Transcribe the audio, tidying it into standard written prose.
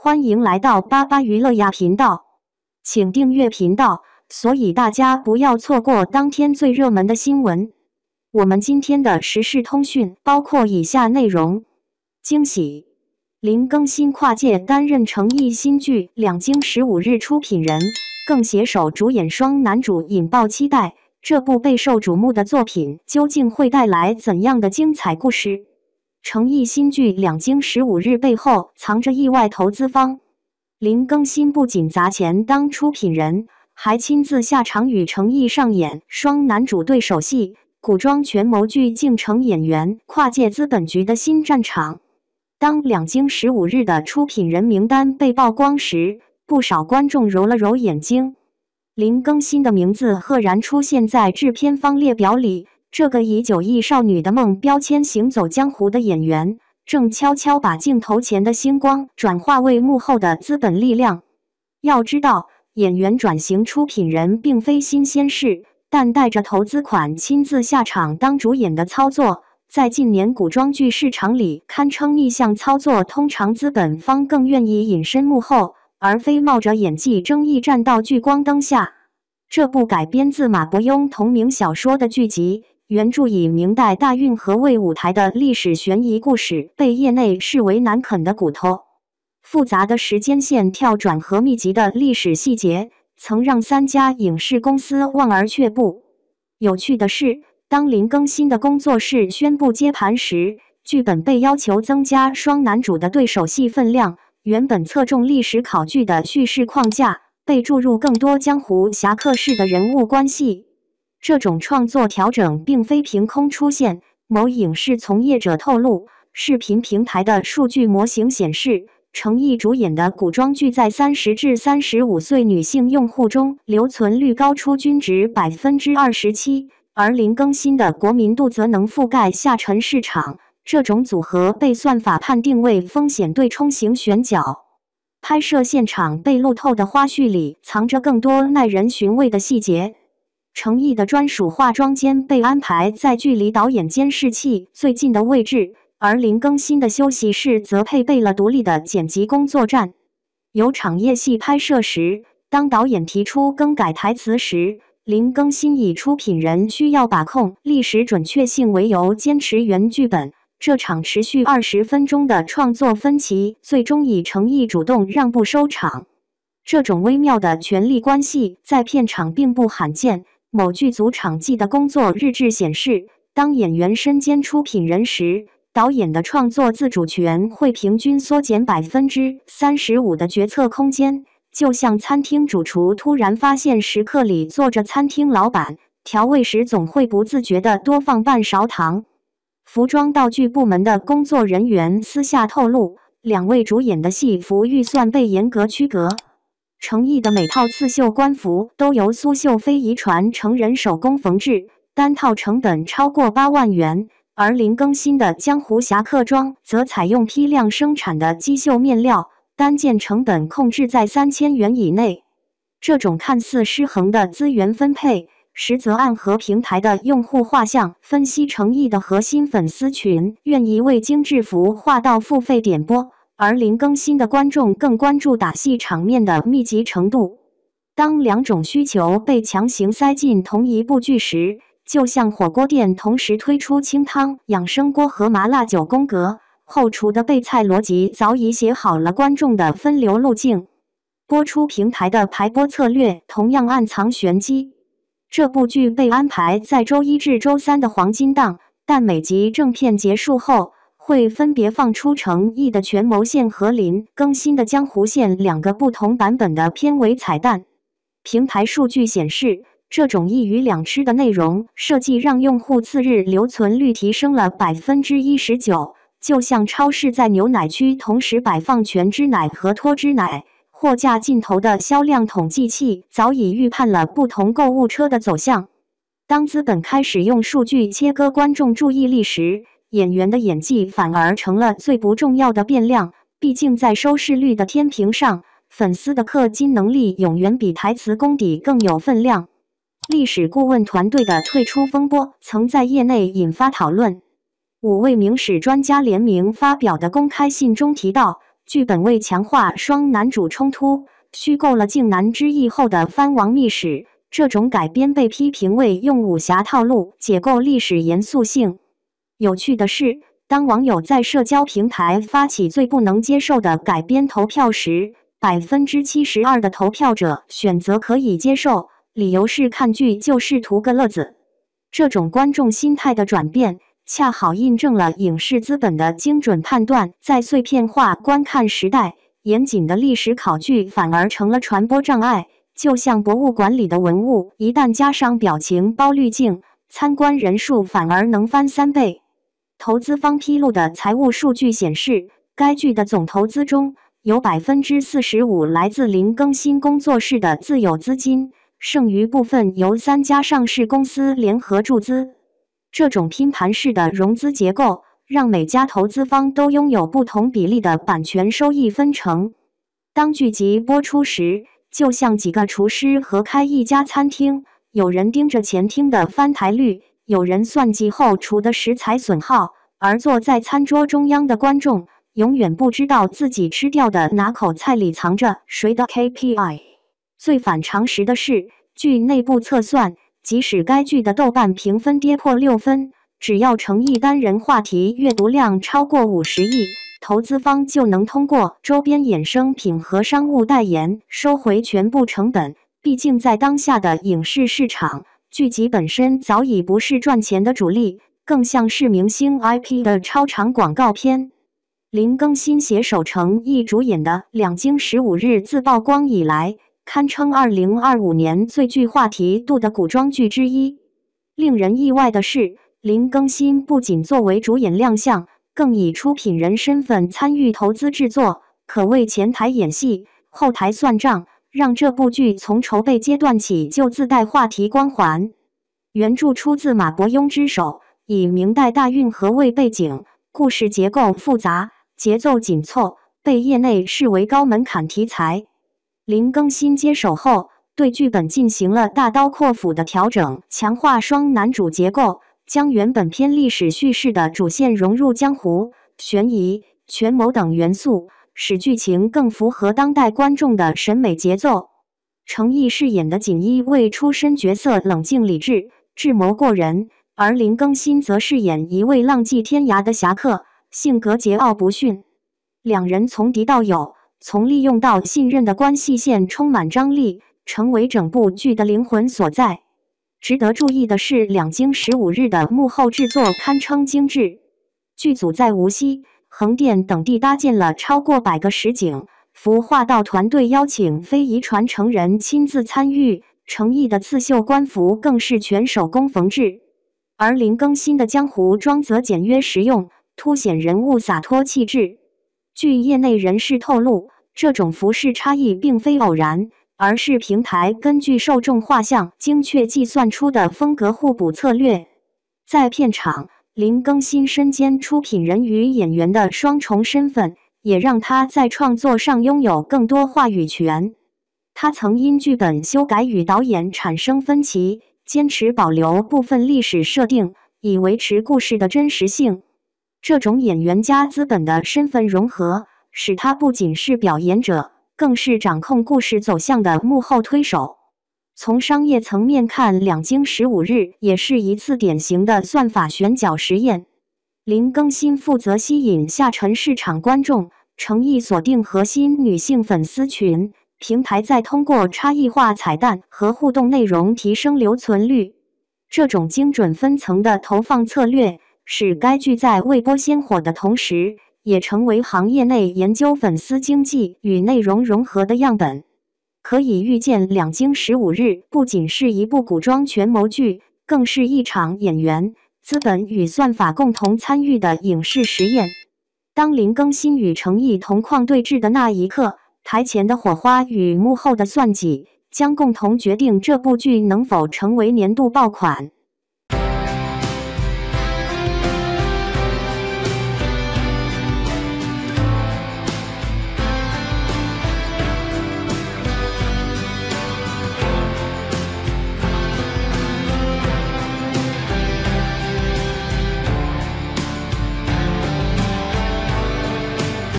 欢迎来到巴巴娱乐呀频道，请订阅频道，所以大家不要错过当天最热门的新闻。我们今天的时事通讯包括以下内容：惊喜，林更新跨界担任诚意新剧《两京15日》出品人，更携手主演双男主，引爆期待。这部备受瞩目的作品究竟会带来怎样的精彩故事？诚意新剧《两京15日》背后藏着意外投资方。林更新不仅砸钱当出品人，还亲自下场与诚意上演双男主对手戏，古装权谋剧竟成演员跨界资本局的新战场。当《两京15日》的出品人名单被曝光时，不少观众揉了揉眼睛。林更新的名字赫然出现在制片方列表里。这个以9亿少女的梦标签行走江湖的演员，正悄悄把镜头前的星光转化为幕后的资本力量。要知道，演员转型出品人并非新鲜事，但带着投资款亲自下场当主演的操作，在近年古装剧市场里堪称逆向操作。通常资本方更愿意隐身幕后，而非冒着演技争议站到聚光灯下。这部改编自马伯庸同名小说的剧集，原著以明代大运河为舞台的历史悬疑故事，被业内视为难啃的骨头。复杂的时间线跳转和密集的历史细节，曾让3家影视公司望而却步。有趣的是，当林更新的工作室宣布接盘时，剧本被要求增加双男主的对手戏分量，原本侧重历史考据的叙事框架，被注入更多江湖侠客式的人物关系。这种创作调整并非凭空出现。某影视从业者透露，视频平台的数据模型显示，诚意主演的古装剧在30至35岁女性用户中留存率高出均值 27%， 而林更新的国民度则能覆盖下沉市场。这种组合被算法判定为风险对冲型选角。拍摄现场被路透的花絮里藏着更多耐人寻味的细节。诚意的专属化妆间被安排在距离导演监视器最近的位置，而林更新的休息室则配备了独立的剪辑工作站。有场夜戏拍摄时，当导演提出更改台词时，林更新以出品人需要把控历史准确性为由，坚持原剧本。这场持续20分钟的创作分歧，最终以诚意主动让步收场。这种微妙的权力关系在片场并不罕见。某剧组场记的工作日志显示，当演员身兼出品人时，导演的创作自主权会平均缩减 35% 的决策空间。就像餐厅主厨突然发现食客里坐着餐厅老板，调味时总会不自觉地多放半勺糖。服装道具部门的工作人员私下透露，2位主演的戏服预算被严格区隔。诚意的每套刺绣官服都由苏秀妃遗传成人手工缝制，单套成本超过8万元，而林更新的江湖侠客装则采用批量生产的机绣面料，单件成本控制在3000元以内。这种看似失衡的资源分配，实则暗合平台的用户画像分析。诚意的核心粉丝群愿意为精致服划到付费点播，而林更新的观众更关注打戏场面的密集程度。当2种需求被强行塞进同一部剧时，就像火锅店同时推出清汤、养生锅和麻辣9宫格，后厨的备菜逻辑早已写好了观众的分流路径。播出平台的排播策略同样暗藏玄机。这部剧被安排在周1至周3的黄金档，但每集正片结束后，会分别放出诚意的权谋线和林更新的江湖线2个不同版本的片尾彩蛋。平台数据显示，这种一鱼两吃的内容设计让用户次日留存率提升了 19%， 就像超市在牛奶区同时摆放全脂奶和脱脂奶，货架尽头的销量统计器早已预判了不同购物车的走向。当资本开始用数据切割观众注意力时，演员的演技反而成了最不重要的变量。毕竟在收视率的天平上，粉丝的氪金能力永远比台词功底更有分量。历史顾问团队的退出风波曾在业内引发讨论。5位明史专家联名发表的公开信中提到，剧本为强化双男主冲突，虚构了靖难之役后的藩王秘史。这种改编被批评为用武侠套路解构历史严肃性。有趣的是，当网友在社交平台发起最不能接受的改编投票时，72%的投票者选择可以接受，理由是看剧就是图个乐子。这种观众心态的转变，恰好印证了影视资本的精准判断，在碎片化观看时代，严谨的历史考据反而成了传播障碍。就像博物馆里的文物，一旦加上表情包滤镜，参观人数反而能翻3倍。投资方披露的财务数据显示，该剧的总投资中有45%来自林更新工作室的自有资金，剩余部分由3家上市公司联合注资。这种拼盘式的融资结构，让每家投资方都拥有不同比例的版权收益分成。当剧集播出时，就像几个厨师合开一家餐厅，有人盯着前厅的翻台率，有人算计后厨的食材损耗，而坐在餐桌中央的观众永远不知道自己吃掉的哪口菜里藏着谁的 KPI。最反常识的是，据内部测算，即使该剧的豆瓣评分跌破6分，只要诚意单人话题阅读量超过50亿，投资方就能通过周边衍生品和商务代言收回全部成本。毕竟在当下的影视市场，剧集本身早已不是赚钱的主力，更像是明星 IP 的超长广告片。林更新携手成毅主演的《两京15日》自曝光以来，堪称2025年最具话题度的古装剧之一。令人意外的是，林更新不仅作为主演亮相，更以出品人身份参与投资制作，可谓前台演戏，后台算账，让这部剧从筹备阶段起就自带话题光环。原著出自马伯庸之手，以明代大运河为背景，故事结构复杂，节奏紧凑，被业内视为高门槛题材。林更新接手后，对剧本进行了大刀阔斧的调整，强化双男主结构，将原本偏历史叙事的主线融入江湖、悬疑、权谋等元素，使剧情更符合当代观众的审美节奏。程毅饰演的锦衣卫出身角色冷静理智，智谋过人，而林更新则饰演一位浪迹天涯的侠客，性格桀骜不驯。两人从敌到友，从利用到信任的关系线充满张力，成为整部剧的灵魂所在。值得注意的是，《两京15日》的幕后制作堪称精致，剧组在无锡、横店等地搭建了超过100个实景，服化道团队邀请非遗传承人亲自参与，程毅的刺绣官服更是全手工缝制，而林更新的江湖装则简约实用，凸显人物洒脱气质。据业内人士透露，这种服饰差异并非偶然，而是平台根据受众画像精确计算出的风格互补策略。在片场，林更新身兼出品人与演员的双重身份，也让他在创作上拥有更多话语权。他曾因剧本修改与导演产生分歧，坚持保留部分历史设定，以维持故事的真实性。这种演员加资本的身份融合，使他不仅是表演者，更是掌控故事走向的幕后推手。从商业层面看，《两京15日》也是一次典型的算法选角实验。林更新负责吸引下沉市场观众，程毅锁定核心女性粉丝群，平台再通过差异化彩蛋和互动内容提升留存率。这种精准分层的投放策略，使该剧在未播先火的同时，也成为行业内研究粉丝经济与内容融合的样本。可以预见，《两京15日》不仅是一部古装权谋剧，更是一场演员、资本与算法共同参与的影视实验。当林更新与程毅同框对峙的那一刻，台前的火花与幕后的算计，将共同决定这部剧能否成为年度爆款。